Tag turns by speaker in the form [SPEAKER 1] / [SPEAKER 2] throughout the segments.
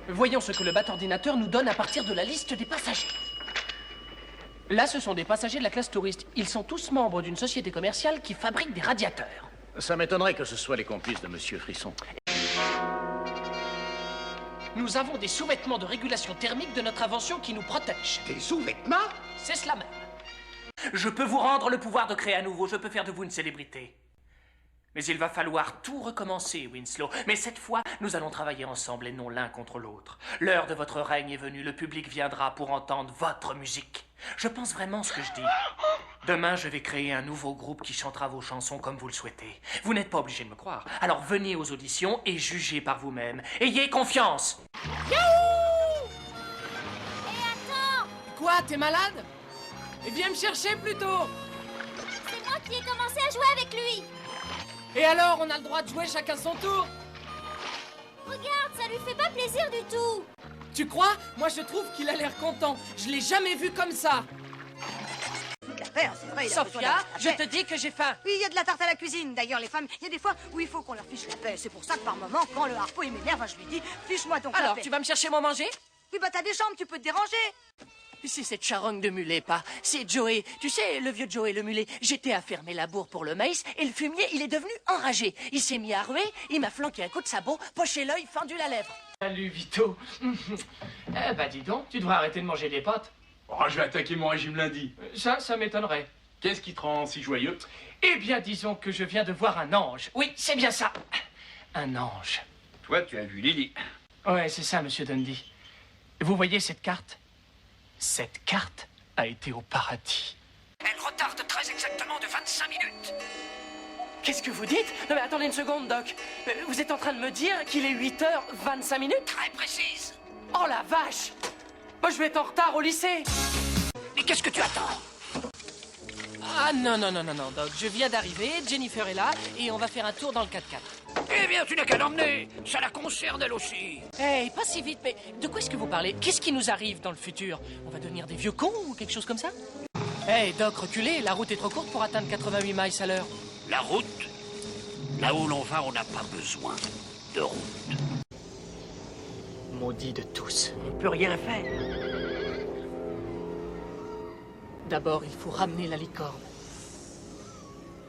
[SPEAKER 1] Voyons ce que le bat ordinateur nous donne à partir de la liste des passagers. Là, ce sont des passagers de la classe touriste. Ils sont tous membres d'une société commerciale qui fabrique des radiateurs.
[SPEAKER 2] Ça m'étonnerait que ce soit les complices de Monsieur Frisson.
[SPEAKER 1] Nous avons des sous-vêtements de régulation thermique de notre invention qui nous protègent.
[SPEAKER 3] Des sous-vêtements?
[SPEAKER 1] C'est cela même.
[SPEAKER 4] Je peux vous rendre le pouvoir de créer à nouveau, je peux faire de vous une célébrité. Mais il va falloir tout recommencer, Winslow. Mais cette fois, nous allons travailler ensemble et non l'un contre l'autre. L'heure de votre règne est venue, le public viendra pour entendre votre musique. Je pense vraiment ce que je dis. Demain, je vais créer un nouveau groupe qui chantera vos chansons comme vous le souhaitez. Vous n'êtes pas obligé de me croire. Alors venez aux auditions et jugez par vous-même. Ayez confiance.
[SPEAKER 5] Yahoo! Et attends!
[SPEAKER 1] Quoi, t'es malade? Viens me chercher plutôt!
[SPEAKER 5] C'est moi qui ai commencé à jouer avec lui!
[SPEAKER 1] Et alors, on a le droit de jouer chacun son tour?
[SPEAKER 5] Regarde, ça lui fait pas plaisir du tout!
[SPEAKER 1] Tu crois? Moi, je trouve qu'il a l'air content. Je l'ai jamais vu comme ça.
[SPEAKER 6] C'est vrai, il a besoin
[SPEAKER 1] Sophia,
[SPEAKER 6] d'avoir la
[SPEAKER 1] je
[SPEAKER 6] paix.
[SPEAKER 1] te dis que j'ai faim.
[SPEAKER 6] Oui, il y a de la tarte à la cuisine. D'ailleurs, les femmes, il y a des fois où il faut qu'on leur fiche la paix. C'est pour ça que par moment, quand le harpeau il m'énerve, je lui dis fiche-moi ton
[SPEAKER 1] Alors,
[SPEAKER 6] paix.
[SPEAKER 1] tu vas me chercher mon manger?
[SPEAKER 6] Oui, bah t'as des chambres, tu peux te déranger.
[SPEAKER 1] C'est cette charogne de mulet, pas. C'est Joey. Tu sais, le vieux Joey, le mulet. J'étais à fermer la bourre pour le maïs et le fumier, il est devenu enragé. Il s'est mis à ruer, il m'a flanqué un coup de sabot, poché l'œil, fendu la lèvre.
[SPEAKER 4] Salut, Vito. Eh bah dis donc, tu devrais arrêter de manger des pâtes.
[SPEAKER 7] Oh, je vais attaquer mon régime lundi.
[SPEAKER 4] Ça m'étonnerait.
[SPEAKER 7] Qu'est-ce qui te rend si joyeux?
[SPEAKER 4] Eh bien, disons que je viens de voir un ange. Oui, c'est bien ça. Un ange.
[SPEAKER 7] Toi, tu as vu Lily.
[SPEAKER 4] Ouais, c'est ça, monsieur Dundee. Vous voyez cette carte? Cette carte a été au paradis.
[SPEAKER 1] Elle retarde très exactement de 25 minutes. Qu'est-ce que vous dites? Non mais attendez une seconde, Doc. Vous êtes en train de me dire qu'il est 8h25 minutes? Très précise. Oh la vache! Moi je vais être en retard au lycée. Mais qu'est-ce que tu attends? Ah non, Doc. Je viens d'arriver, Jennifer est là, et on va faire un tour dans le 4x4.
[SPEAKER 3] Eh bien, tu n'as qu'à l'emmener. Ça la concerne, elle aussi.
[SPEAKER 1] Hey, pas si vite, mais de quoi est-ce que vous parlez? Qu'est-ce qui nous arrive dans le futur? On va devenir des vieux cons ou quelque chose comme ça? Hey, Doc, reculez, la route est trop courte pour atteindre 88 miles à l'heure.
[SPEAKER 3] La route, là où l'on va, on n'a pas besoin de route.
[SPEAKER 1] Maudit de tous.
[SPEAKER 6] On peut rien faire.
[SPEAKER 1] D'abord, il faut ramener la licorne.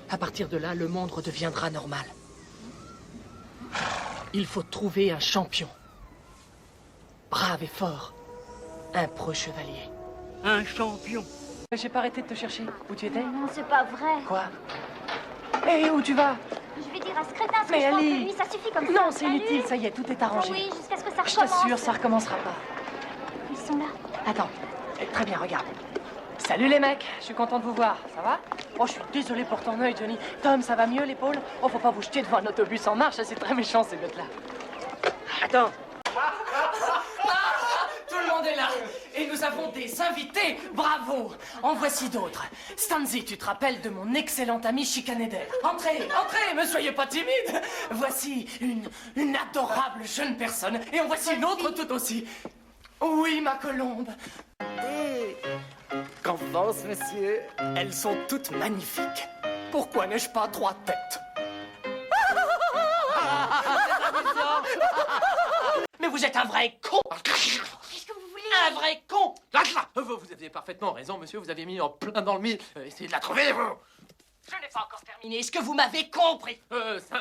[SPEAKER 1] À partir de là, le monde redeviendra normal. Il faut trouver un champion. Brave et fort. Un preux chevalier.
[SPEAKER 6] Un champion.
[SPEAKER 1] J'ai pas arrêté de te chercher. Où tu étais?
[SPEAKER 5] Non, c'est pas vrai.
[SPEAKER 1] Quoi? Hé, où tu vas?
[SPEAKER 5] Je vais dire à ce crétin ce
[SPEAKER 1] Mais
[SPEAKER 5] que je pense
[SPEAKER 1] Ali.
[SPEAKER 5] de lui, ça suffit comme ça.
[SPEAKER 1] Non, c'est
[SPEAKER 5] Salut.
[SPEAKER 1] inutile, ça y est, tout est arrangé.
[SPEAKER 5] Oui, jusqu'à ce que ça
[SPEAKER 1] Je
[SPEAKER 5] recommence.
[SPEAKER 1] t'assure, ça recommencera pas.
[SPEAKER 5] Ils sont là.
[SPEAKER 1] Attends. Très bien, regarde. Salut les mecs, je suis content de vous voir. Ça va? Oh, je suis désolé pour ton œil, Johnny. Tom, ça va mieux l'épaule? Oh, faut pas vous jeter devant un autobus en marche, c'est très méchant ces bêtes-là.
[SPEAKER 6] Attends.
[SPEAKER 1] Tout le monde est là. Et nous avons des invités. Bravo. En voici d'autres. Stanzi, tu te rappelles de mon excellent ami Chicaneder? Entrez, entrez, ne soyez pas timide. Voici une adorable jeune personne. Et en voici une autre tout aussi. Oui, ma colombe. Qu'en pense, monsieur? Elles sont toutes magnifiques. Pourquoi n'ai-je pas 3 têtes? Mais vous êtes un vrai con!
[SPEAKER 5] Qu'est-ce que vous voulez?
[SPEAKER 1] Un vrai con!
[SPEAKER 8] Vous aviez parfaitement raison, monsieur, vous aviez mis en plein dans le mille. Essayez de la trouver, vous.
[SPEAKER 1] Je n'ai pas encore terminé. Est-ce que vous m'avez compris?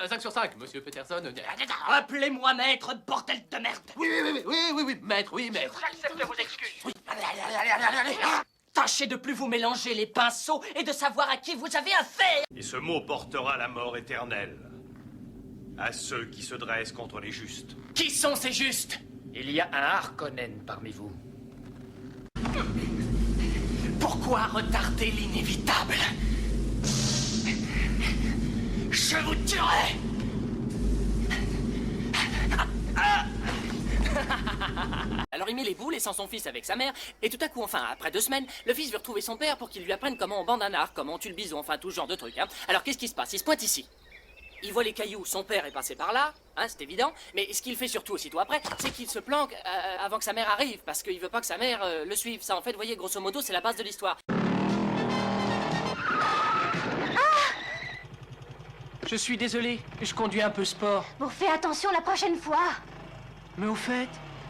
[SPEAKER 8] 5 sur 5, monsieur Peterson.
[SPEAKER 1] Appelez-moi maître, bordel de merde!
[SPEAKER 8] Oui, maître, oui, maître.
[SPEAKER 1] J'accepte vos excuses. Tâchez de plus vous mélanger les pinceaux et de savoir à qui vous avez affaire!
[SPEAKER 9] Et ce mot portera la mort éternelle à ceux qui se dressent contre les justes.
[SPEAKER 1] Qui sont ces justes?
[SPEAKER 4] Il y a un Harkonnen parmi vous.
[SPEAKER 1] Pourquoi retarder l'inévitable? Je vous tuerai!
[SPEAKER 10] Alors il met les boules et sent son fils avec sa mère, et tout à coup, enfin, après 2 semaines, le fils veut retrouver son père pour qu'il lui apprenne comment on bande un arc, comment on tue le bison, enfin tout ce genre de trucs, hein. Alors qu'est-ce qui se passe? Il se pointe ici. Il voit les cailloux, son père est passé par là, hein, c'est évident, mais ce qu'il fait surtout aussitôt après, c'est qu'il se planque avant que sa mère arrive, parce qu'il veut pas que sa mère le suive. Ça, en fait, vous voyez, grosso modo, c'est la base de l'histoire.
[SPEAKER 1] Je suis désolé, je conduis un peu sport.
[SPEAKER 5] Bon, fais attention la prochaine fois.
[SPEAKER 1] Mais au fait,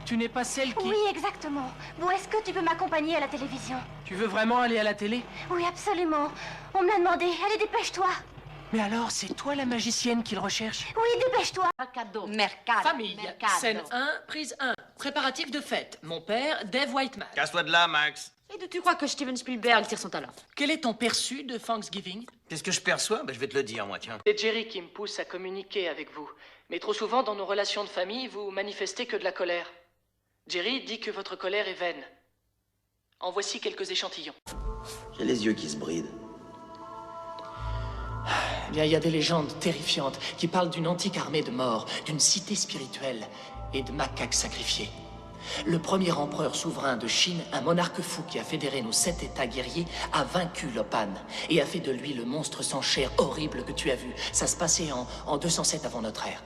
[SPEAKER 4] Tu n'es pas celle qui...
[SPEAKER 5] Oui, exactement. Bon, est-ce que tu peux m'accompagner à la télévision?
[SPEAKER 4] Tu veux vraiment aller à la télé?
[SPEAKER 5] Oui, absolument. On me l'a demandé. Allez, dépêche-toi.
[SPEAKER 4] Mais alors, c'est toi la magicienne qu'il recherche?
[SPEAKER 5] Oui, dépêche-toi.
[SPEAKER 6] Mercado.
[SPEAKER 4] Famille, scène 1, prise 1. Préparatifs de fête. Mon père, Dave Whiteman.
[SPEAKER 9] Casse-toi de là, Max.
[SPEAKER 6] Et d'où tu crois que Steven Spielberg tire son talent?
[SPEAKER 4] Quel est ton perçu de Thanksgiving?
[SPEAKER 2] Qu'est-ce que je perçois? Je vais te le dire, moi, tiens.
[SPEAKER 1] C'est Jerry qui me pousse à communiquer avec vous. Mais trop souvent, dans nos relations de famille, vous manifestez que de la colère. Jerry dit que votre colère est vaine. En voici quelques échantillons.
[SPEAKER 11] J'ai les yeux qui se brident.
[SPEAKER 4] Eh bien, il y a des légendes terrifiantes qui parlent d'une antique armée de morts, d'une cité spirituelle et de macaques sacrifiés. Le premier empereur souverain de Chine, un monarque fou qui a fédéré nos 7 États guerriers, a vaincu Lopan et a fait de lui le monstre sans chair horrible que tu as vu. Ça se passait en 207 avant notre ère.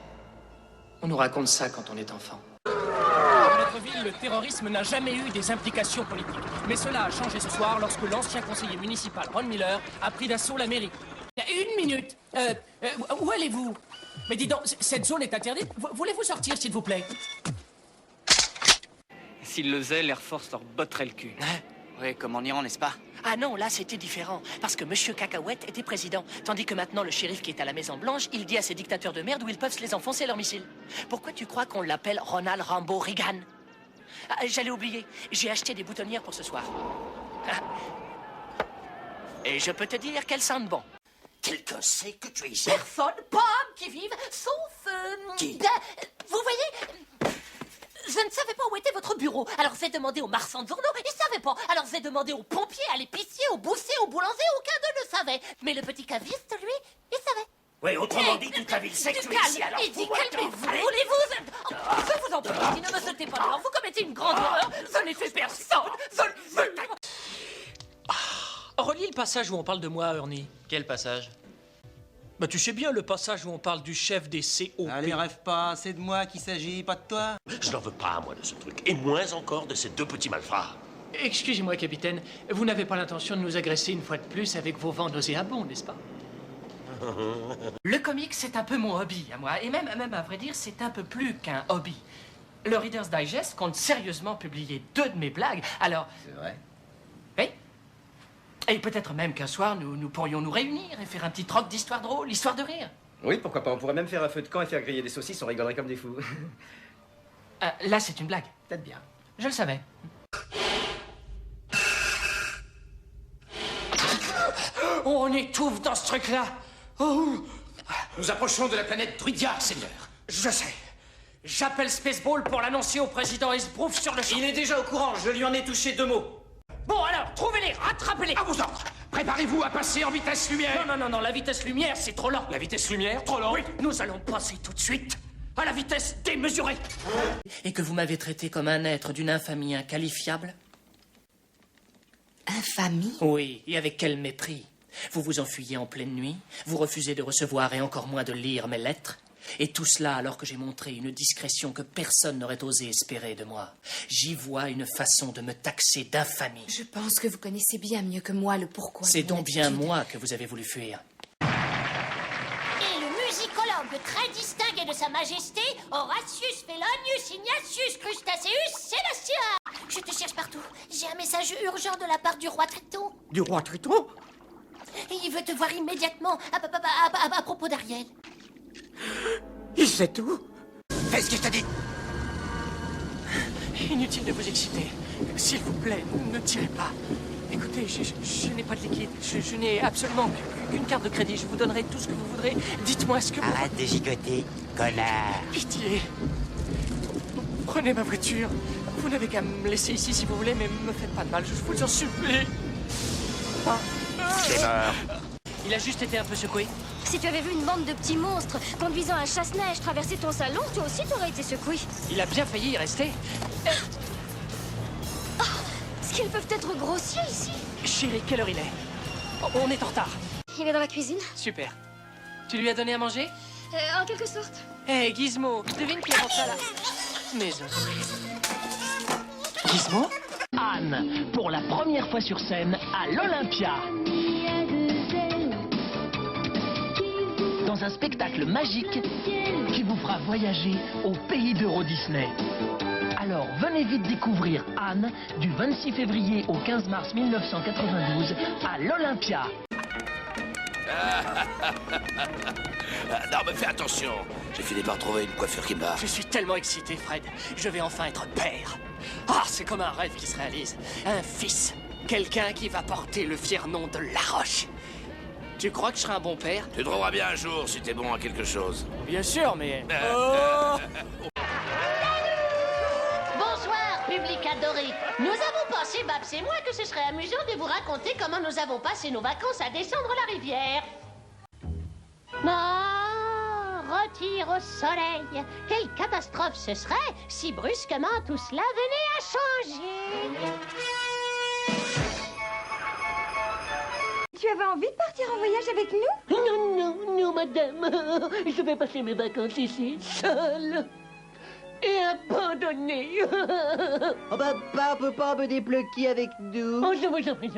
[SPEAKER 4] On nous raconte ça quand on est enfant. Dans notre ville, le terrorisme n'a jamais eu des implications politiques. Mais cela a changé ce soir lorsque l'ancien conseiller municipal Ron Miller a pris d'assaut la mairie. Une minute. Où allez-vous? Mais dis donc, cette zone est interdite. Voulez-vous sortir, s'il vous plaît?
[SPEAKER 10] S'ils le faisaient, l'Air Force leur botterait le cul.
[SPEAKER 3] Oui, comme en Iran, n'est-ce pas?
[SPEAKER 10] Ah non, là c'était différent, parce que Monsieur Cacahuète était président, tandis que maintenant le shérif qui est à la Maison Blanche, il dit à ces dictateurs de merde où ils peuvent se les enfoncer leurs missiles. Pourquoi tu crois qu'on l'appelle Ronald Rambo Reagan? Ah, j'allais oublier, j'ai acheté des boutonnières pour ce soir. Ah. Et je peux te dire qu'elles sentent bon.
[SPEAKER 3] Quelqu'un sait que tu es ici?
[SPEAKER 10] Personne, pas homme qui vive, sauf...
[SPEAKER 3] Qui?
[SPEAKER 10] Vous voyez, je ne savais pas où était votre bureau. Alors j'ai demandé aux marchands de journaux, ils ne savaient pas. Alors j'ai demandé aux pompiers, à l'épicier, au boucher, au boulanger, aucun d'eux ne savait. Mais le petit caviste, lui, il savait.
[SPEAKER 3] Oui, autrement dit, toute la ville sait que tu es ici, alors...
[SPEAKER 10] Il dit, calmez-vous, voulez-vous... Je vous en prie, ne me sautez pas devant, vous commettez une grande horreur. Je n'ai fait personne,
[SPEAKER 4] Relis le passage où on parle de moi, Ernie.
[SPEAKER 11] Quel passage?
[SPEAKER 4] Bah tu sais bien le passage où on parle du chef des COP.
[SPEAKER 11] Allez, rêve pas, c'est de moi qu'il s'agit, pas de toi.
[SPEAKER 12] Je n'en veux pas, moi, de ce truc. Et moins encore de ces deux petits malfrats.
[SPEAKER 4] Excusez-moi, capitaine. Vous n'avez pas l'intention de nous agresser une fois de plus avec vos vents nauséabonds, n'est-ce pas? Le comics, c'est un peu mon hobby à moi. Et même à vrai dire, c'est un peu plus qu'un hobby. Le Reader's Digest compte sérieusement publier 2 de mes blagues. Alors...
[SPEAKER 11] C'est vrai?
[SPEAKER 4] Oui. Et peut-être même qu'un soir, nous pourrions nous réunir et faire un petit troc d'histoire drôle, histoire de rire.
[SPEAKER 11] Oui, pourquoi pas. On pourrait même faire un feu de camp et faire griller des saucisses, on rigolerait comme des fous.
[SPEAKER 4] Là, c'est une blague.
[SPEAKER 11] Peut-être bien.
[SPEAKER 4] Je le savais. Oh, on étouffe dans ce truc-là. Oh.
[SPEAKER 3] Nous approchons de la planète Druidia, Seigneur.
[SPEAKER 4] Je sais. J'appelle Spaceball pour l'annoncer au président Esbrouf sur le champ.
[SPEAKER 11] Il est déjà au courant, je lui en ai touché 2 mots.
[SPEAKER 4] Bon, alors, trouvez-les, rattrapez-les.
[SPEAKER 3] À vos ordres. Préparez-vous à passer en vitesse lumière.
[SPEAKER 4] Non, la vitesse lumière, c'est trop lent.
[SPEAKER 3] La vitesse lumière, trop lent.
[SPEAKER 4] Oui, nous allons passer tout de suite à la vitesse démesurée. Et que vous m'avez traité comme un être d'une infamie inqualifiable?
[SPEAKER 6] Infamie?
[SPEAKER 4] Oui, et avec quel mépris. Vous vous enfuyez en pleine nuit, vous refusez de recevoir et encore moins de lire mes lettres. Et tout cela alors que j'ai montré une discrétion que personne n'aurait osé espérer de moi. J'y vois une façon de me taxer d'infamie.
[SPEAKER 13] Je pense que vous connaissez bien mieux que moi le pourquoi.
[SPEAKER 4] C'est donc bien moi que vous avez voulu fuir.
[SPEAKER 5] Et le musicologue très distingué de Sa Majesté, Horatius Felonius Ignatius Crustaceus Celestia. Je te cherche partout. J'ai un message urgent de la part du roi Triton.
[SPEAKER 6] Du roi Triton?
[SPEAKER 5] Et il veut te voir immédiatement à propos d'Ariel.
[SPEAKER 6] Il sait tout.
[SPEAKER 3] Fais ce que je te dis.
[SPEAKER 4] Inutile de vous exciter. S'il vous plaît, ne tirez pas. Écoutez, je n'ai pas de liquide. Je n'ai absolument qu'une carte de crédit. Je vous donnerai tout ce que vous voudrez. Dites-moi ce que vous...
[SPEAKER 3] Arrête de gigoter, connard.
[SPEAKER 4] Pitié. Prenez ma voiture. Vous n'avez qu'à me laisser ici si vous voulez, mais me faites pas de mal. Je vous en supplie.
[SPEAKER 3] C'est mort.
[SPEAKER 4] Il a juste été un peu secoué.
[SPEAKER 5] Si tu avais vu une bande de petits monstres conduisant un chasse-neige traverser ton salon, toi aussi t'aurais été secoué.
[SPEAKER 4] Il a bien failli y rester.
[SPEAKER 5] Est-ce qu'ils peuvent être grossiers ici?
[SPEAKER 4] Chérie, quelle heure il est? On est en retard.
[SPEAKER 5] Il est dans la cuisine.
[SPEAKER 4] Super. Tu lui as donné à manger?
[SPEAKER 5] En quelque sorte.
[SPEAKER 4] Hé, Gizmo, devine qui est rentré à la maison. Gizmo? Anne, pour la première fois sur scène à l'Olympia.
[SPEAKER 14] dans un spectacle magique qui vous fera voyager au pays d'Euro Disney. Alors venez vite découvrir Anne du 26 février au 15 mars 1992 à l'Olympia.
[SPEAKER 12] Non, mais fais attention. J'ai fini par trouver une coiffure qui me va.
[SPEAKER 10] Je suis tellement excité, Fred. Je vais enfin être père. Ah, c'est comme un rêve qui se réalise. Un fils. Quelqu'un qui va porter le fier nom de Laroche. Tu crois que je serai un bon père?
[SPEAKER 12] Tu trouveras bien un jour si t'es bon à quelque chose.
[SPEAKER 10] Bien sûr, mais... Oh
[SPEAKER 5] Bonsoir, public adoré. Nous avons pensé, Babs et moi, que ce serait amusant de vous raconter comment nous avons passé nos vacances à descendre la rivière. Retire au soleil. Quelle catastrophe ce serait si brusquement tout cela venait à changer.
[SPEAKER 6] Tu avais envie de partir en voyage avec nous?
[SPEAKER 14] Non, madame. Je vais passer mes vacances ici, seule. Et abandonnée.
[SPEAKER 15] Oh bah, papa peut pas me débloquer avec nous.
[SPEAKER 14] Oh, je vous en prie.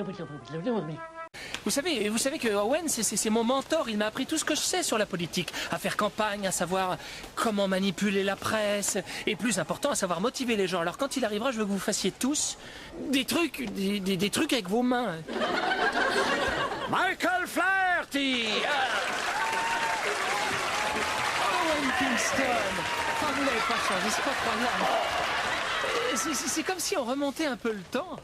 [SPEAKER 4] Vous savez que Owen, c'est mon mentor. Il m'a appris tout ce que je sais sur la politique. À faire campagne, à savoir comment manipuler la presse. Et plus important, à savoir motiver les gens. Alors quand il arrivera, je veux que vous fassiez tous des trucs avec vos mains. Michael Flaherty! Owen Kingston! Oh, vous n'avez pas changé, c'est pas croyable. C'est comme si on remontait un peu le temps.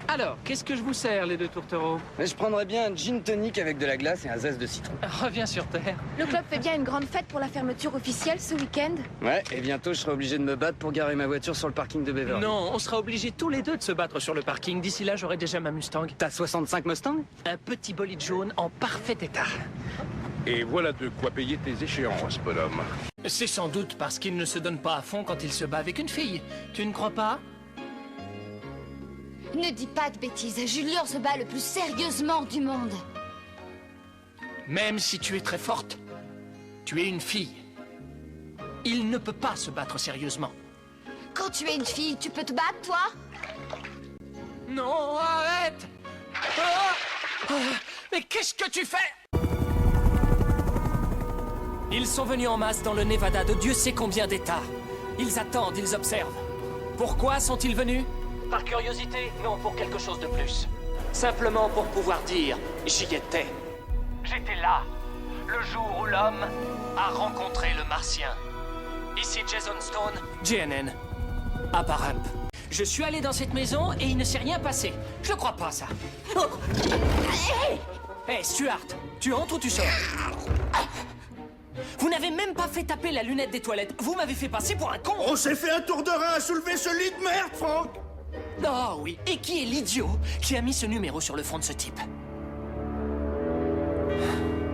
[SPEAKER 4] Alors, qu'est-ce que je vous sers, les deux tourtereaux?
[SPEAKER 11] Mais je prendrais bien un gin tonic avec de la glace et un zeste de citron.
[SPEAKER 4] Reviens sur terre.
[SPEAKER 13] Le club fait bien une grande fête pour la fermeture officielle ce week-end.
[SPEAKER 11] Ouais, et bientôt je serai obligé de me battre pour garer ma voiture sur le parking de Beverly.
[SPEAKER 4] Non, on sera obligés tous les deux de se battre sur le parking. D'ici là, j'aurai déjà ma Mustang.
[SPEAKER 11] T'as 65 Mustang?
[SPEAKER 4] Un petit bolide jaune en parfait état.
[SPEAKER 7] Et voilà de quoi payer tes échéances, bonhomme.
[SPEAKER 4] C'est sans doute parce qu'il ne se donne pas à fond quand il se bat avec une fille. Tu ne crois pas?
[SPEAKER 13] Ne dis pas de bêtises, Julien se bat le plus sérieusement du monde.
[SPEAKER 4] Même si tu es très forte, tu es une fille. Il ne peut pas se battre sérieusement.
[SPEAKER 13] Quand tu es une fille, tu peux te battre, toi?
[SPEAKER 4] Non, arrête! Mais qu'est-ce que tu fais? Ils sont venus en masse dans le Nevada de Dieu sait combien d'États. Ils attendent, ils observent. Pourquoi sont-ils venus? Par curiosité? Non, pour quelque chose de plus. Simplement pour pouvoir dire « J'y étais ». J'étais là, le jour où l'homme a rencontré le martien. Ici Jason Stone, JNN, à Paramp. Je suis allé dans cette maison et il ne s'est rien passé. Je crois pas, ça. Oh. Hey, Stuart, tu entres ou tu sors? Vous n'avez même pas fait taper la lunette des toilettes. Vous m'avez fait passer pour un con.
[SPEAKER 12] On s'est fait un tour de rein à soulever ce lit de merde, Franck.
[SPEAKER 4] Oh oui, et qui est l'idiot qui a mis ce numéro sur le front de ce type?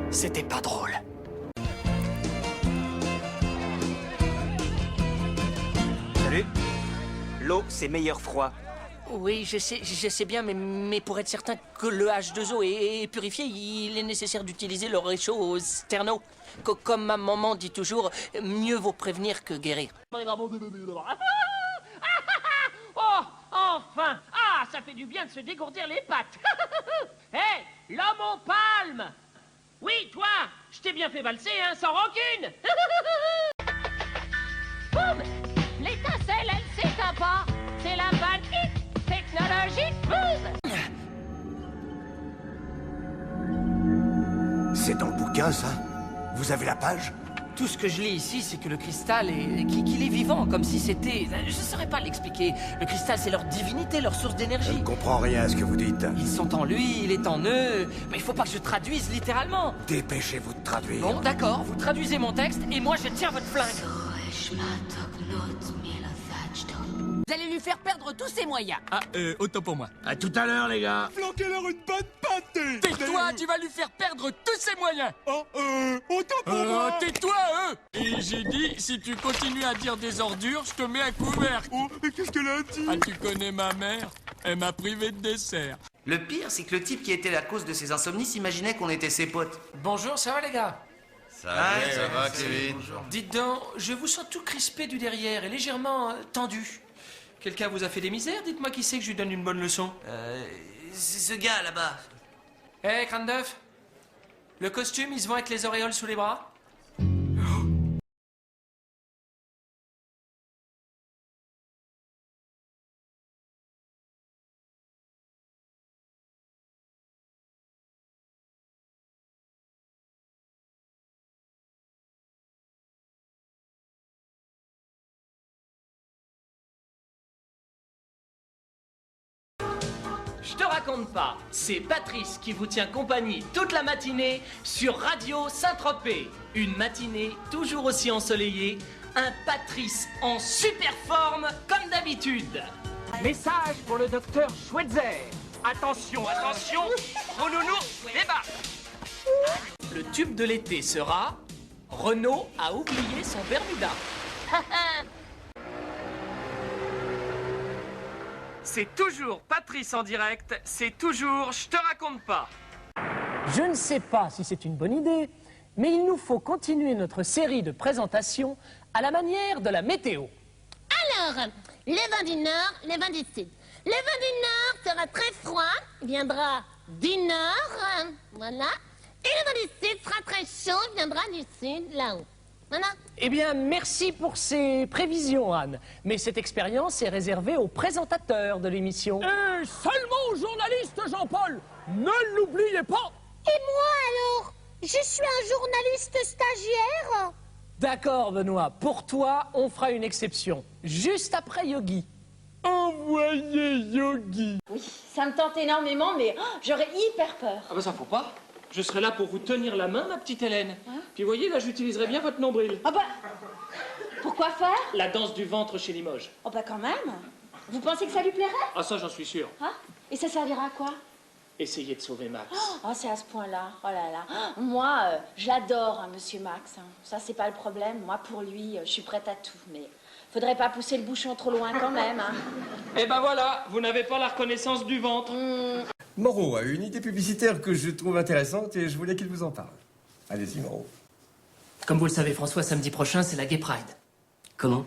[SPEAKER 4] C'était pas drôle.
[SPEAKER 11] Salut. L'eau, c'est meilleur froid.
[SPEAKER 10] Oui, je sais bien, mais pour être certain que le H2O est purifié, il est nécessaire d'utiliser le réchaud au sterno. Comme ma maman dit toujours, mieux vaut prévenir que guérir.
[SPEAKER 14] Oh, enfin! Ah, ça fait du bien de se dégourdir les pattes. Hé, l'homme aux palmes! Oui, toi, je t'ai bien fait valser, hein, sans rancune.
[SPEAKER 5] Boum! L'étincelle, elle s'éteint pas. C'est la banquette technologique. Boum!
[SPEAKER 12] C'est dans le bouquin, ça? Vous avez la page?
[SPEAKER 10] Tout ce que je lis ici, c'est que le cristal est... qu'il est vivant, comme si c'était... Je saurais pas l'expliquer. Le cristal, c'est leur divinité, leur source
[SPEAKER 12] Je
[SPEAKER 10] d'énergie.
[SPEAKER 12] ne comprends rien à ce que vous dites.
[SPEAKER 10] Ils sont en lui, il est en eux. Mais il faut pas que je traduise littéralement.
[SPEAKER 12] Dépêchez-vous de traduire.
[SPEAKER 10] Bon, d'accord, vous traduisez mon texte et moi je tiens votre flingue.
[SPEAKER 16] Vous allez lui faire perdre tous ses moyens.
[SPEAKER 17] Ah, autant pour moi.
[SPEAKER 12] À tout à l'heure, les gars.
[SPEAKER 17] Flanquez-leur une bonne pâtée. Tais-toi, tu vas lui faire perdre tous ses moyens. Oh, autant pour moi. Tais-toi, Et j'ai dit, si tu continues à dire des ordures, je te mets un couvercle. Oh, mais qu'est-ce qu'elle a dit? Ah, tu connais ma mère? Elle m'a privé de dessert.
[SPEAKER 2] Le pire, c'est que le type qui était la cause de ses insomnies s'imaginait qu'on était ses potes.
[SPEAKER 4] Bonjour, ça va les gars?
[SPEAKER 2] Ça va, Kevin.
[SPEAKER 4] Dites donc, je vous sens tout crispé du derrière et légèrement tendu. Quelqu'un vous a fait des misères? Dites-moi qui c'est que je lui donne une bonne leçon.
[SPEAKER 2] C'est ce gars là-bas.
[SPEAKER 4] Hé, crâne d'œuf, Le costume, il se vend avec les auréoles sous les bras? Je te raconte pas, c'est Patrice qui vous tient compagnie toute la matinée sur Radio Saint-Tropez. Une matinée toujours aussi ensoleillée, un Patrice en super forme comme d'habitude.
[SPEAKER 14] Message pour le docteur Schweitzer. Attention, attention, vos nounous débarquent.
[SPEAKER 4] Le tube de l'été sera Renaud a oublié son Bermuda. C'est toujours Patrice en direct, c'est toujours Je te raconte pas.
[SPEAKER 14] Je ne sais pas si c'est une bonne idée, mais il nous faut continuer notre série de présentations à la manière de la météo.
[SPEAKER 5] Alors, le vent du nord, le vent du sud. Le vent du nord sera très froid, viendra du nord, voilà. Et le vent du sud sera très chaud, viendra du sud, là-haut. Voilà.
[SPEAKER 14] Eh bien, merci pour ces prévisions, Anne. Mais cette expérience est réservée aux présentateurs de l'émission. Et seulement aux journalistes, Jean-Paul. Ne l'oubliez pas.
[SPEAKER 5] Et moi alors? Je suis un journaliste stagiaire.
[SPEAKER 14] D'accord, Benoît. Pour toi, on fera une exception. Juste après Yogi. Envoyez Yogi.
[SPEAKER 18] Oui, ça me tente énormément, mais j'aurais hyper peur.
[SPEAKER 4] Ah bah ça faut pas. Je serai là pour vous tenir la main, ma petite Hélène. Puis voyez, là j'utiliserai bien votre nombril.
[SPEAKER 18] Ah bah, pourquoi faire?
[SPEAKER 4] La danse du ventre chez Limoges.
[SPEAKER 18] Oh bah quand même. Vous pensez que ça lui plairait?
[SPEAKER 4] Ah ça j'en suis sûr.
[SPEAKER 18] Hein? Et ça servira à quoi?
[SPEAKER 4] Essayez de sauver Max.
[SPEAKER 18] Oh, c'est à ce point-là. Oh là là. Moi, j'adore Monsieur Max. Ça, c'est pas le problème. Moi, pour lui, je suis prête à tout. Mais faudrait pas pousser le bouchon trop loin quand même.
[SPEAKER 4] Eh ben voilà, vous n'avez pas la reconnaissance du ventre.
[SPEAKER 19] Moreau a une idée publicitaire que je trouve intéressante et je voulais qu'il vous en parle. Allez-y, Moreau.
[SPEAKER 4] Comme vous le savez, François, samedi prochain, c'est la Gay Pride.
[SPEAKER 10] Comment?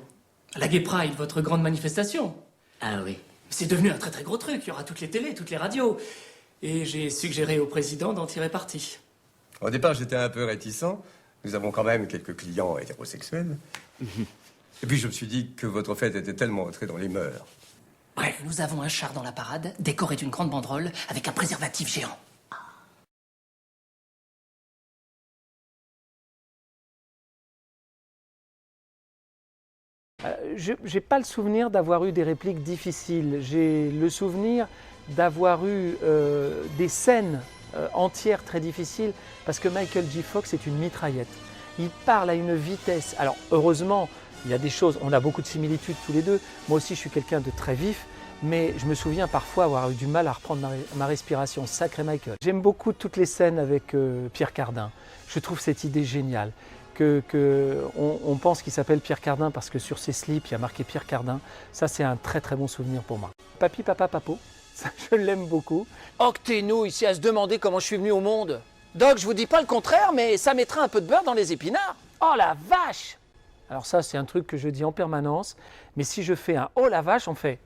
[SPEAKER 4] La Gay Pride, votre grande manifestation.
[SPEAKER 10] Ah oui.
[SPEAKER 4] C'est devenu un très très gros truc. Il y aura toutes les télés, toutes les radios. Et j'ai suggéré au président d'en tirer parti.
[SPEAKER 19] Au départ, j'étais un peu réticent. Nous avons quand même quelques clients hétérosexuels. Et puis je me suis dit que votre fête était tellement entrée dans les mœurs.
[SPEAKER 4] Bref, nous avons un char dans la parade, décoré d'une grande banderole, avec un préservatif géant.
[SPEAKER 14] J'ai pas le souvenir d'avoir eu des répliques difficiles. J'ai le souvenir d'avoir eu des scènes entières très difficiles parce que Michael J. Fox est une mitraillette. Il parle à une vitesse. Alors heureusement, il y a des choses, on a beaucoup de similitudes tous les deux. Moi aussi, je suis quelqu'un de très vif, mais je me souviens parfois avoir eu du mal à reprendre ma respiration. Sacré Michael. J'aime beaucoup toutes les scènes avec Pierre Cardin. Je trouve cette idée géniale. On pense qu'il s'appelle Pierre Cardin parce que sur ses slips, il y a marqué Pierre Cardin. Ça, c'est un très très bon souvenir pour moi. Papi, papa, papo, ça, je l'aime beaucoup.
[SPEAKER 1] Octez-nous ici à se demander comment je suis venu au monde. Doc, je vous dis pas le contraire, mais ça mettra un peu de beurre dans les épinards.
[SPEAKER 14] Oh la vache! Alors ça, c'est un truc que je dis en permanence. Mais si je fais un oh la vache, on fait...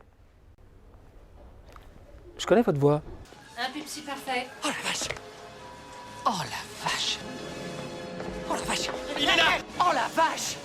[SPEAKER 14] Je connais votre voix.
[SPEAKER 10] Un Pepsi parfait.
[SPEAKER 1] Oh la vache! Oh la vache! Oh la vache!
[SPEAKER 10] Il est là!
[SPEAKER 1] Oh la vache!